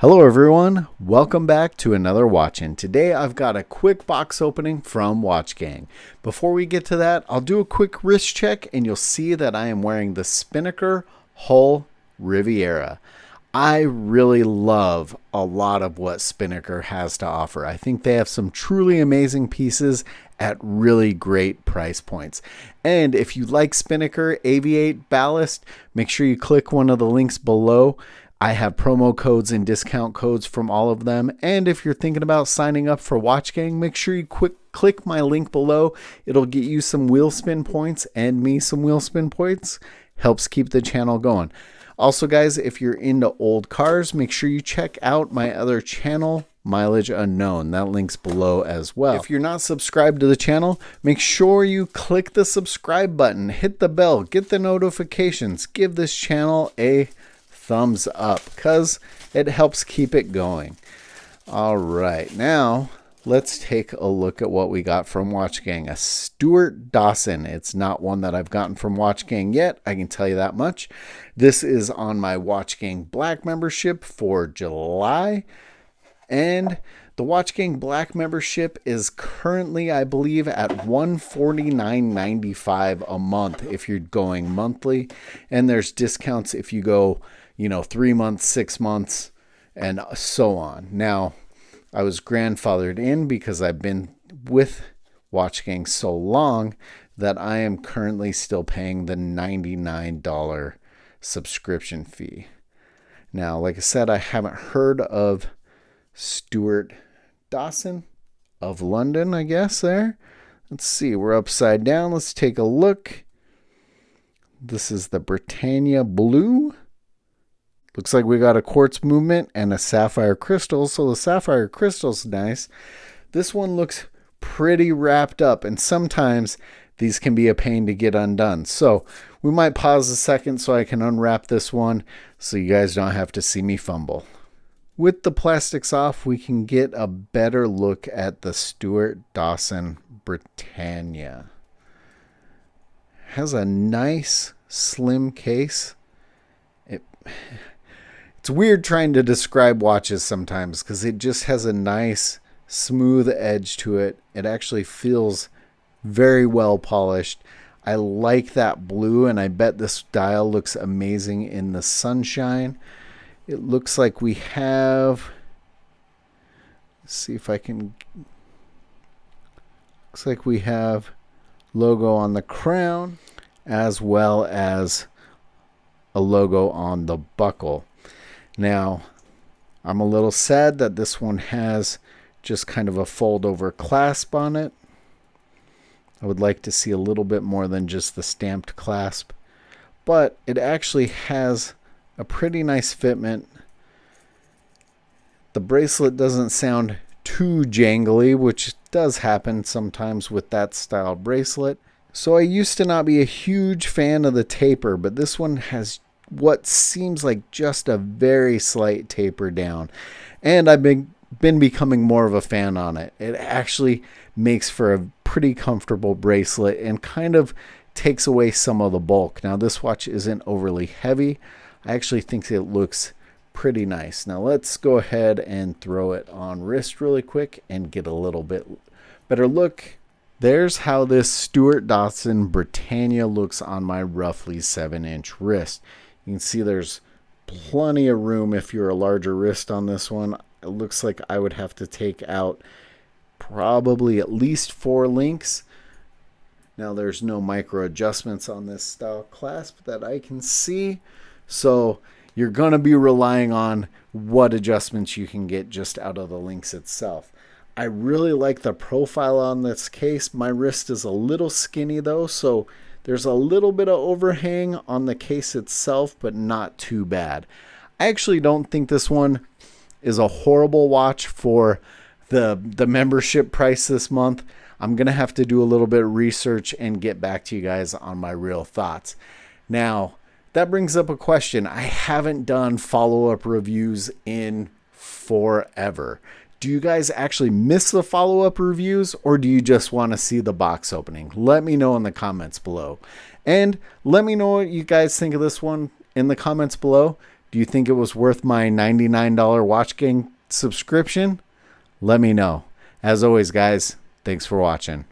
Hello everyone, welcome back to another Watchin. Today I've got a quick box opening from Watchgang. Before we get to that, I'll do a quick wrist check and you'll see that I am wearing the Spinnaker Hull Riviera. I really love a lot of what Spinnaker has to offer. I think they have some truly amazing pieces at really great price points. And if you like Spinnaker Aviate Ballast, make sure you click one of the links below. I have promo codes and discount codes from all of them. And if you're thinking about signing up for Watchgang, make sure you click my link below. It'll get you some wheel spin points and me some wheel spin points. Helps keep the channel going. Also, guys, if you're into old cars, make sure you check out my other channel, Mileage Unknown. That link's below as well. If you're not subscribed to the channel, make sure you click the subscribe button, hit the bell, get the notifications, give this channel a thumbs up because it helps keep it going. All right, now let's take a look at what we got from Watchgang. A Stuart Dawson. It's not one that I've gotten from Watchgang yet, I can tell you that much. This is on my Watchgang Black membership for July, and the Watchgang Black membership is currently, I believe, at $149.95 a month if you're going monthly, and there's discounts if you go 3 months, 6 months, and so on. Now, I was grandfathered in because I've been with Watchgang so long that I am currently still paying the $99 subscription fee. Now, like I said, I haven't heard of Stuart Dawson of London, I guess, there. Let's see, we're upside down. Let's take a look. This is the Britannia Blue. Looks like we got a quartz movement and a sapphire crystal. So the sapphire crystal's nice. This one looks pretty wrapped up, and sometimes these can be a pain to get undone. So we might pause a second so I can unwrap this one so you guys don't have to see me fumble. With the plastics off, we can get a better look at the Stuart Dawson Britannia. Has a nice slim case. It's weird trying to describe watches sometimes because it just has a nice smooth edge to it. It actually feels very well polished. I like that blue, and I bet this dial looks amazing in the sunshine. It looks like we have, let's see if I can, looks like we have logo on the crown as well as a logo on the buckle. Now, I'm a little sad that this one has just kind of a fold over clasp on it. I would like to see a little bit more than just the stamped clasp, but it actually has a pretty nice fitment. The bracelet doesn't sound too jangly, which does happen sometimes with that style bracelet. So I used to not be a huge fan of the taper, but this one has what seems like just a very slight taper down, and I've been becoming more of a fan on it. It actually makes for a pretty comfortable bracelet and kind of takes away some of the bulk. Now, this watch isn't overly heavy. I actually think it looks pretty nice. Now let's go ahead and throw it on wrist really quick and get a little bit better look. There's how this Stuart Dawson Britannia looks on my roughly 7-inch wrist. You can see there's plenty of room if you're a larger wrist on this one. It looks like I would have to take out probably at least 4 links. Now, there's no micro adjustments on this style clasp that I can see. So you're going to be relying on what adjustments you can get just out of the links itself. I really like the profile on this case. My wrist is a little skinny though, so there's a little bit of overhang on the case itself, but not too bad. I actually don't think this one is a horrible watch for the membership price this month. I'm going to have to do a little bit of research and get back to you guys on my real thoughts. Now, that brings up a question. I haven't done follow-up reviews in forever. Do you guys actually miss the follow-up reviews, or do you just want to see the box opening? Let me know in the comments below. And let me know what you guys think of this one in the comments below. Do you think it was worth my $99 watchgang subscription? Let me know. As always, guys, thanks for watching.